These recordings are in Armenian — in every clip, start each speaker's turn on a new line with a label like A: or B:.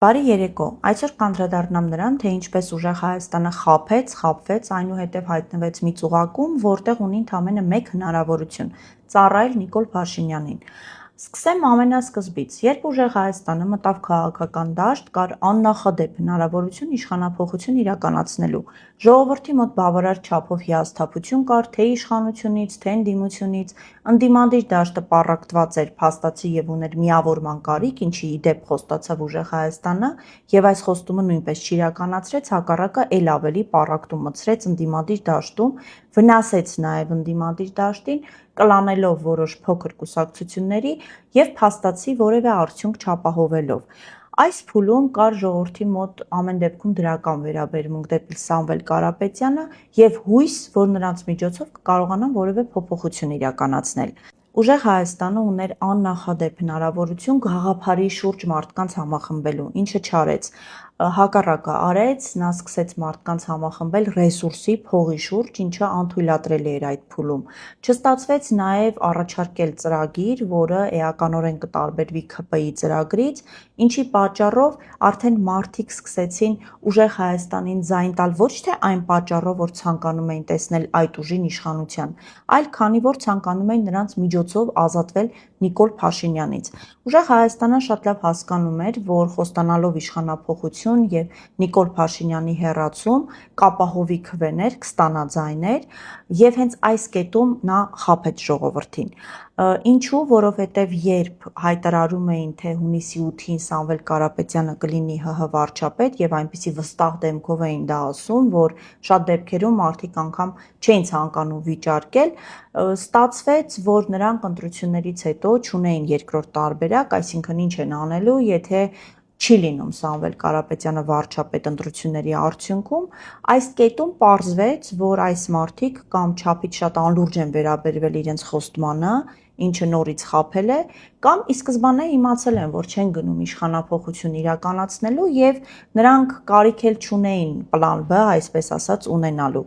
A: Բարի երեկո, այսօր կանդրադառնամ նրան, թե ինչպես ուժեղ Հայաստանը խաբվեց, այնուհետև հայտնվեց մի ծուղակում, որտեղ ունի ընդամենը մեկ հնարավորություն՝ ծառայել Նիկոլ Փաշինյանին։ Սկսեմ ամենասկզբից, երբ ուժեղ Հայաստանը մտավ քաղաքական դաշտ, կար աննախադեպ հնարավորություն իշխանափոխություն իրականացնելու։ Ժողովրդի մոտ բավարար չափով հիասթափություն կար թե իշխանությունից, թե ընդդիմությունից, ընդդիմադիր դաշտը պառակտված էր, փաստացի եւ ուներ միավորման կարիք, ինչի ի դեպ խոստացավ ուժեղ Հայաստանը, եւ այս խոստումը նույնպես չիրականացրեց, հակառակը ել ավելի պառակտում մտցրեց ընդդիմադիր դաշտում, վնասեց նաեւ ընդդիմադիր դաշտին, կլանելով որոշ փոքր կուսակցությունների եւ փաստացի որևէ արդյունք չապահովելով։ Այս փուլում կար ժողովրդի մոտ ամեն դեպքում դրական վերաբերմունք դեպի Սամվել Կարապետյանը եւ հույս, որ նրանց միջոցով կկարողանան որևէ փոփոխություն իրականացնել։ Ուժեղ Հայաստանը ուներ աննախադեպ հնարավորություն գաղափարի շուրջ մարդկանց համախմբելու, ինչը չարեց։ Հակառակը արեց, նա սկսեց մարդկանց համախմբել ռեսուրսի, փողի շուրջ, ինչը անթույլատրելի էր այդ փուլում։ Չստացվեց նաև առաջարկել ծրագիր, որը էականորեն կտարբերվի ՔՊ-ի ծրագրից, ինչի պատճառով արդեն մարդիկ սկսեցին ուժեղ Հայաստանին ձայն տալ ոչ թե այն պատճառով, որ ցանկանում էին տեսնել այդ ուժին իշխանության, այլ քանի որ ցանկանում էին նրանց միջոցով ազատվել Նիկոլ Փաշինյանից։ Ուժեղ Հայաստանը շատ լավ հասկանում էր, որ խոստանալով իշխանափոխություն եւ Նիկոլ Փաշինյանի հեռացում կապահովի քվեներ, կստանա ձայներ եւ հենց այս կետում նա խաբեց ժողովրդին։ Ինչու, որովհետև երբ հայտարարում էին, թե հունիսի 8-ին Սամվել Կարապետյանը կլինի ՀՀ վարչապետ եւ այնպիսի վստահ դեմքով էին դա ասում, որ շատ դեպքերում մարդիկ անգամ չէին ցանկանում վիճարկել, ստացվեց, որ նրանք ընտրություններից հետո չունեին երկրորդ տարբերակ, այսինքն ինչ են անելու, եթե չի լինում Սամվել Կարապետյանը վարչապետ ընտրությունների արդյունքում, այս կետում պարզվեց, որ այս մարդիկ կամ չափից շատ անլուրջ են վերաբերվել իրենց խոստմանը, ինչը նորից խաբել է, կամ ի սկզբանե իմացել են, որ չեն գնում իշխանափոխություն իրականացնելու եւ նրանք կարիք էլ չունեին պլան B, այսպես ասած, ունենալու։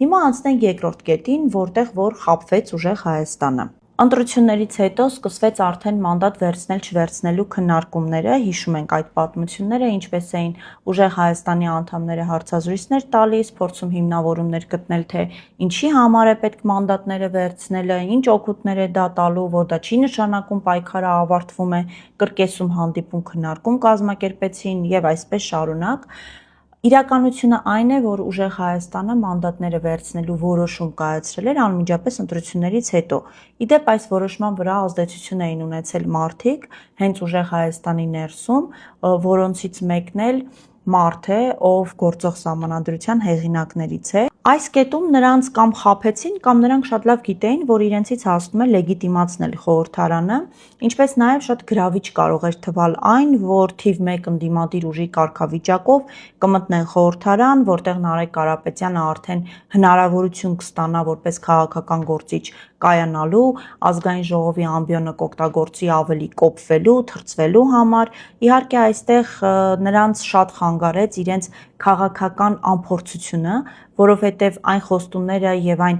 A: Հիմա անցնենք երկրորդ կետին, որտեղ որ խաբվեց ուժեղ Հայաստանը։ Ընտրություններից հետո սկսվեց արդեն մանդատ վերցնել-չվերցնելու քննարկումները, հիշում ենք այդ պատմությունները, ինչպես էին ուժեղ Հայաստանի անդամները հարցազրույցներ տալիս, փորձում հիմնավորումներ գտնել, թե ինչի համար է պետք մանդատները վերցնելը, ինչ օգուտներ է դա տալու, որ դա չի նշանակում պայքարը ավարտվում է, կրկեսում հանդիպում քննարկում կազմակերպեցին եւ այսպես շարունակ։ Իրականությունը այն է, որ ուժեղ Հայաստանը մանդատները վերցնելու որոշում կայացրել էր անմիջապես ընտրություններից հետո։ Իդեպ այս որոշման վրա ազդեցություն էին ունեցել մարդիկ, հենց ուժեղ Հայաստանի ներսում, որոնցից մեկն էլ մարդ է, ով գործող սահմանադրության հեղինակներից է։ Այս կետում նրանց կամ խաբեցին, կամ նրանք շատ լավ գիտեին, որ իրենցից հասնում է լեգիտիմացնել խորհրդարանը, ինչպես նաև շատ գրավիչ կարող էր թվալ այն, որ թիվ 1 ընդդիմադիր ուժի կարգավիճակով կմտնեն խորհրդարան, որտեղ Նարեկ Կարապետյանը արդեն հնարավորություն կստանա որպես քաղաքական գործիչ կայանալու, ազգային ժողովի ամբիոնը կօգտագործի ավելի կոփվելու, թրծվելու համար։ Իհարկե այստեղ նրանց շատ խանգարեց իրենց քաղաքական անփորձությունը, որովհետև այն խոստումները եւ այն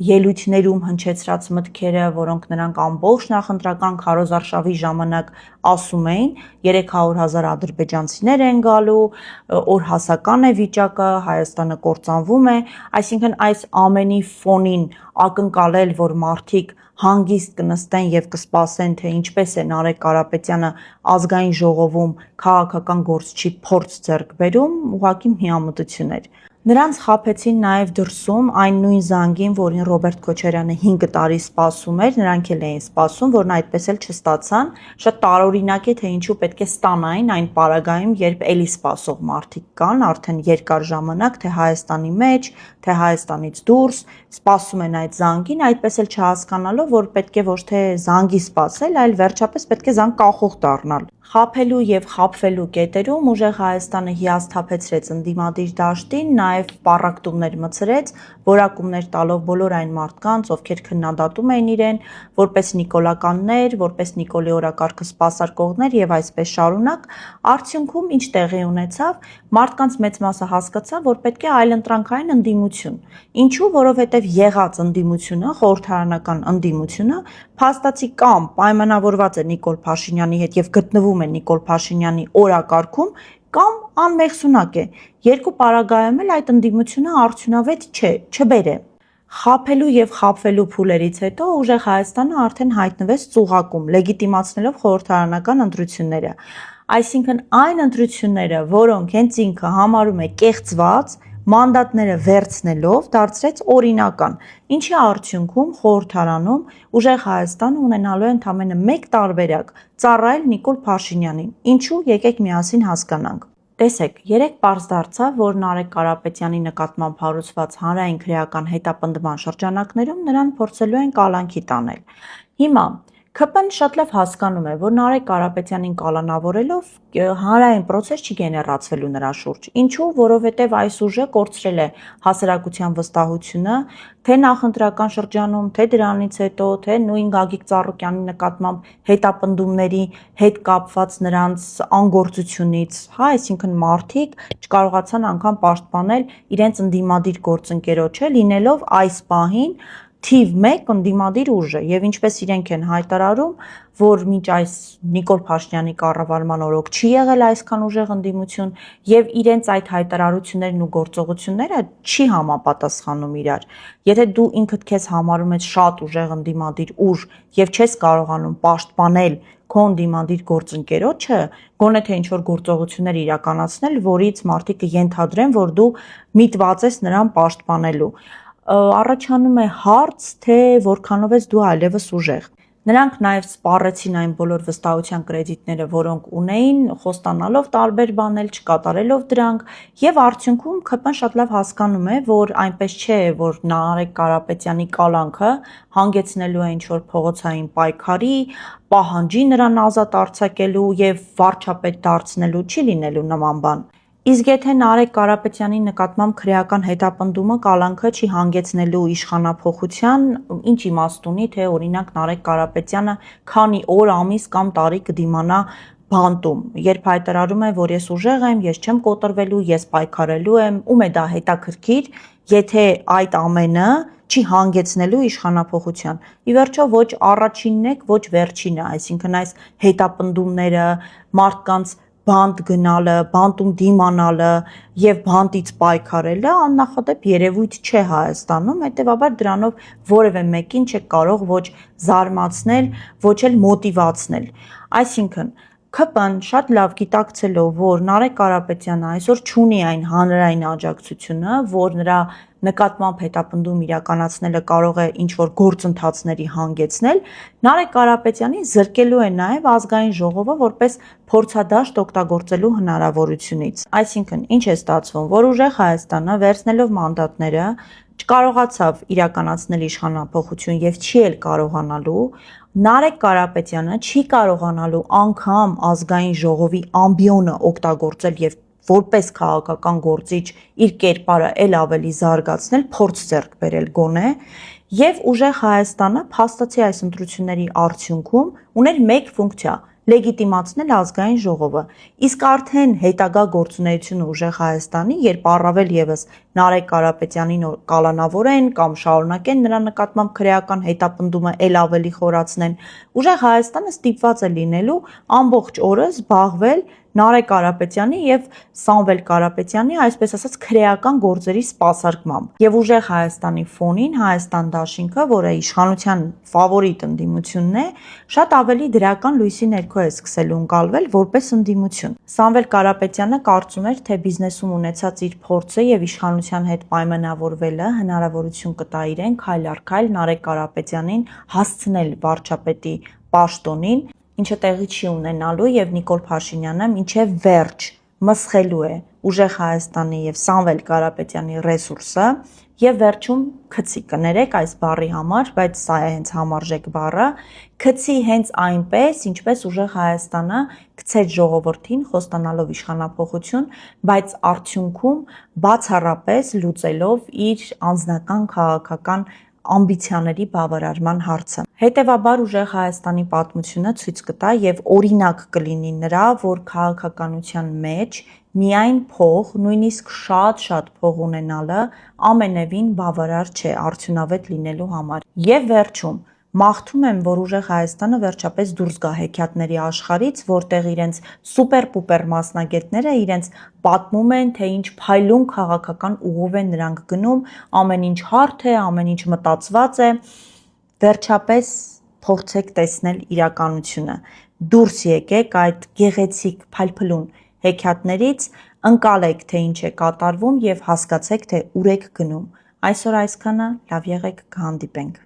A: ելույթներում հնչեցրած մտքերը, որոնք նրանք ամբողջ նախընտրական քարոզարշավի ժամանակ ասում էին, 300,000 ադրբեջանցիներ են գալու, օրհասական է վիճակը, Հայաստանը կործանվում է, այսինքն այս ամենի ֆոնին ակնկալել, որ մարդիկ հանգիստ կնստեն եւ կսպասեն, թե ինչպես է Նարեկ Կարապետյանը ազգային ժողովում քաղաքական գործչի փորձ ձեռք բերում, ուղղակի միամտություն էր։ Նրանց խաբեցին նաև դրսում այն նույն զանգին, որին Ռոբերտ Քոչարյանը 5 տարի սպասում էր, նրանք էլ էին սպասում, որն այդպես էլ չստացան։ Շատ տարօրինակ է, թե ինչու պետք է ստանային այն պարագայում, երբ էլի սպասող մարդիկ կան, արդեն երկար ժամանակ, թե Հայաստանի մեջ, թե Հայաստանից դուրս, սպասում են այդ զանգին, այդպես էլ չհասկանալով, որ պետք է ոչ թե զանգի սպասել, այլ վերջապես պետք է զանգ կախող դառնալ։ Խաբելու եւ խաբվելու կետերում ուժեղ Հայաստանը հիասթափեցրեց ընդդիմադիր դաշտին, նաև պառակտումներ մցրեց, որակումներ տալով բոլոր այն մարդկանց, ովքեր քննադատում էին իրեն, որպես նիկոլականներ, որպես Նիկոլի օրակարգը սպասարկողներ եւ այսպես շարունակ, արդյունքում ինչ տեղի ունեցավ, մարդկանց մեծ մասը հասկացավ, որ պետք է այլընտրանքային ընդդիմություն։ Ինչու, որովհետեւ եղած ընդդիմությունը, խորհրդարանական ընդդիմությունը, փաստացի կամ պայմանավորված է Նիկոլ Փաշինյանի հետ եւ գտնվում խախտում է Նիկոլ Փաշինյանի օրակարգում կամ անմեղսունակ է։ Երկու պարագայում էլ այդ ընդդիմությունը արդյունավետ չէ, չբեր է։ Խաբելու եւ խաբվելու փուլերից հետո ուժեղ Հայաստանը արդեն հայտնվեց ծուղակում, լեգիտիմացնելով խորհրդարանական ընտրությունները։ Այսինքն այն ընտրությունները, որոնք հենց ինքը համարում է կեղծված, մանդատները վերցնելով դարձրեց օրինական, ինչի արդյունքում խորհրդարանում ուժեղ Հայաստանը ունենալու է ընդամենը մեկ տարբերակ՝ ծառայել Նիկոլ Փաշինյանին։ Ինչու, եկեք միասին հասկանանք։ Տեսեք, երեք պարզ դարձավ, որ Նարեկ Կարապետյանի նկատմամբ հարուցված հանրային քրեական հետապնդման շրջանակներում նրան փորձելու են կալանքի տանել։ Հիմա ՔՊ-ն շատ լավ հասկանում է, որ Նարեկ Կարապետյանին կալանավորելով հանրային process չի գեներացվելու նրա շուրջ։ Ինչու, որովհետև այս ուժը կորցրել է հասարակության վստահությունը, թե նախընտրական շրջանում, թե դրանից հետո, թե նույն Գագիկ Ծառուկյանի նկատմամբ հետապնդումների հետ կապված նրանց անգործությունից, հա, այսինքն մարդիկ չկարողացան անգամ պաշտպանել իրենց ընդդիմադիր գործընկերոջը, լինելով այս պահին թիվ 1 ընդդիմադիր ուժը եւ ինչպես իրենք են հայտարարում, որ մինչ այս Նիկոլ Փաշինյանի կառավարման օրոք չի եղել այսքան ուժեղ ընդդիմություն եւ իրենց այդ հայտարարություններն ու գործողությունները չի համապատասխանում իրար։ Եթե դու ինքդ քեզ համարում ես շատ ուժեղ ընդդիմադիր ուժ եւ չես կարողանում պաշտպանել քո ընդդիմադիր գործընկերոջը, գոնե թե ինչ-որ գործողություններ իրականացնել, որից մարդիկ կենթադրեն, որ դու միտված ես նրան պաշտպանելու։ Առաջանում է հարց, թե որքանով ես դու այլևս ուժեղ։ Նրանք նաև սպառեցին այն բոլոր վստահության կրեդիտները, որոնք ունեին, խոստանալով տարբեր բանել, չկատարելով դրանք, եւ արդյունքում ՔՊ-ն շատ լավ հասկանում է, որ այնպես չէ, որ Նարեկ Կարապետյանի կալանքը հանգեցնելու է ինչ-որ փողոցային պայքարի, պահանջի նրան ազատ արձակելու եւ վարչապետ դարձնելու չի լինելու նման բան։ Իսկ եթե Նարեկ Կարապետյանի նկատմամբ քրեական հետապնդումը կալանքը չի հանգեցնելու իշխանափոխության, ինչ իմաստ ունի, թե օրինակ Նարեկ Կարապետյանը քանի օր, ամիս կամ տարի կդիմանա բանտում, երբ հայտարարում է, որ ես ուժեղ եմ, ես չեմ կոտրվելու, ես պայքարելու եմ, ում է դա հետաքրքիր, եթե այդ ամենը չի հանգեցնելու իշխանափոխության։ Ի վերջո ոչ առաջինն է, ոչ վերջինը, այսինքն այս հետապնդումները, մարդկանց բանտ գնալը, բանտում դիմանալը եւ բանտից պայքարելը աննախադեպ երևույթ չէ Հայաստանում, հետեւաբար դրանով որևէ մեկին չէ կարող ոչ զարմացնել, ոչ էլ մոտիվացնել։ Այսինքն ՔՊ-ն շատ լավ գիտակցելով, որ Նարեկ Կարապետյանը այսօր չունի այն հանրային աջակցությունը, որ նրա նկատմամբ հետապնդում իրականացնելը կարող է ինչ-որ գործընթացների հանգեցնել, Նարեկ Կարապետյանին զրկելու է նաև ազգային ժողովը որպես փորձադաշտ օգտագործելու հնարավորությունից։ Այսինքն, ինչ է ստացվում, որ ուժեղ Հայաստանը վերցնելով մանդատները չկարողացավ իրականացնել իշխանափոխություն եւ չի էլ կարողանալու, Նարեկ Կարապետյանը չի կարողանալու անգամ ազգային ժողովի ամբիոնը օգտագործել եւ որպես քաղաքական գործիչ իր կերպարը ել ավելի զարգացնել, փորձ ձեռք բերել գոնե, եւ ուժեղ Հայաստանը փաստացի այս ընտրությունների արդյունքում ուներ մեկ ֆունկցիա՝ լեգիտիմացնել ազգային ժողովը։ Իսկ արդեն հետագա գործունեությունը ուժեղ Հայաստանի, երբ առավել եւս Նարեկ Կարապետյանին կալանավորեն կամ շարունակեն նրա նկատմամբ քրեական հետապնդումը ել ավելի խորացնեն, ուժեղ Հայաստանը ստիպված է լինելու ամբողջ օրը զբաղվել Նարեկ Կարապետյանի եւ Սամվել Կարապետյանի, այսպես ասած, քրեական գործերի սպասարկմամբ։ Եվ ուժեղ Հայաստանի ֆոնին Հայաստան դաշինքը, որը իշխանության ֆավորիտ ընդդիմությունն է, շատ ավելի դրական լույսի ներքո է սկսելու ընկալվել որպես ընդդիմություն։ Սամվել Կարապետյանը կարծում էր, թե բիզնեսում ունեցած իր փորձը եւ իշխանության հետ պայմանավորվելը հնարավորություն կտա իրեն քայլ առ քայլ Նարեկ Կարապետյանին հասցնել վարչապետի պաշտոնին, ինչը տեղի չի ունենալու եւ Նիկոլ Փաշինյանը մինչեւ վերջ մսխելու է ուժեղ Հայաստանի եւ Սամվել Կարապետյանի ռեսուրսը եւ վերջում քցի կներեք այս բառի համար, բայց սա է հենց համարժեք բառը, քցի հենց այնպես, ինչպես ուժեղ Հայաստանը գցեց ժողովրդին խոստանալով իշխանափոխություն, բայց արդյունքում բացառապես լուծելով իր անձնական քաղաքական ամբիցիաների բավարարման հարցը։ Հետևաբար ուժեղ Հայաստանի պատմությունը ցույց կտա եւ օրինակ կլինի նրա, որ քաղաքականության մեջ միայն փող, նույնիսկ շատ փող ունենալը ամենևին բավարար չէ արդյունավետ լինելու համար։ Եվ վերջում Մաղթում եմ, որ ուժեղ Հայաստանը վերջապես դուրս գա հեքիաթների աշխարհից, որտեղ իրենց սուպեր-պուպեր մասնագետները իրենց պատմում են, թե ինչ փայլուն քաղաքական ուղով են նրանք գնում, ամեն ինչ հարթ է, ամեն ինչ մտածված է, վերջապես փորձեք տեսնել իրականությունը, դուրս եկեք այդ գեղեցիկ փայլփլուն հեքիաթներից, ընկալեք, թե ինչ է կատարվում եւ հասկացեք, թե ուր եք գնում։ Այսօր այսքանը, լավ եղեք, կհանդիպենք։